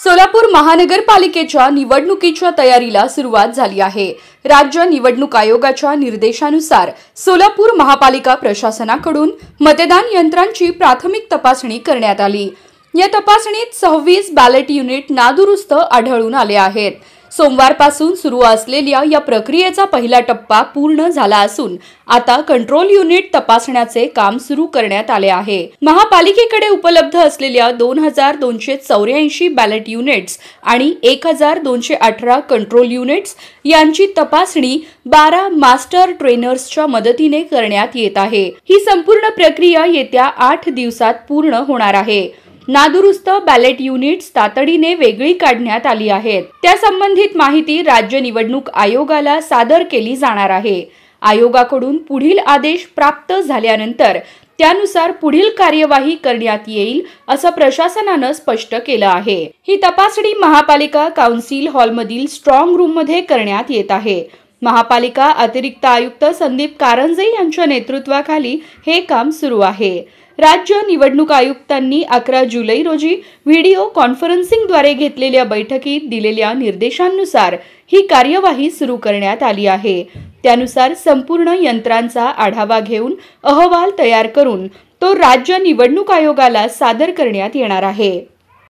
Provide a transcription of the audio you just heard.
सोलापूर महानगरपालिकेच्या निवडणुकीच्या तयारीला सुरुवात झाली आहे। राज्य निवडणूक आयोगाच्या निर्देशानुसार सोलापूर महापालिका प्रशासनाकडून मतदान यंत्रांची प्राथमिक तपासणी करण्यात आली। या तपासणीत 26 बॅलेट युनिट नादुरुस्त आढळून आले आहेत। सोमवारपासून सुरू असलेल्या या प्रक्रियेचा पहिला टप्पा पूर्ण झाला असून आता कंट्रोल युनिट तपासण्याचे काम सुरू करण्यात आले आहे। महापालिकेकडे उपलब्ध असलेल्या 2284 बॅलेट युनिट्स आणि 1218 कंट्रोल युनिट्स यांची तपासणी 12 मास्टर ट्रेनर्सच्या मदतीने करण्यात येत आहे। ही संपूर्ण प्रक्रिया येत्या 8 दिवसात पूर्ण होणार आहे। नादुरुस्त बॅलेट युनिट्स तातडीने वेगळी काढण्यात आली आहेत। त्या संबंधित माहिती राज्य निवडणूक आयोगाला सादर केली जाणार आहे। आयोगाकडून पुढील आदेश प्राप्त झाल्यानंतर त्यानुसार पुढील कार्यवाही करण्यात येईल असं प्रशासनानं स्पष्ट केलं आहे। ही तपासणी महापालिका काउन्सिल हॉलमधील स्ट्रॉंग रूममध्ये करण्यात येत आहे। महापालिका अतिरिक्त आयुक्त संदीप कारंजे यांच्या नेतृत्वाखाली हे काम सुरू आहे। राज्य निवडणूक आयुक्तांनी 11 जुलै रोजी व्हिडिओ कॉन्फरन्सिंगद्वारे घेतलेल्या बैठकीत दिलेल्या निर्देशांनुसार ही कार्यवाही सुरू करण्यात आली आहे। त्यानुसार संपूर्ण यंत्रांचा आढावा घेऊन अहवाल तयार करून तो राज्य निवडणूक आयोगाला सादर करण्यात येणार आहे।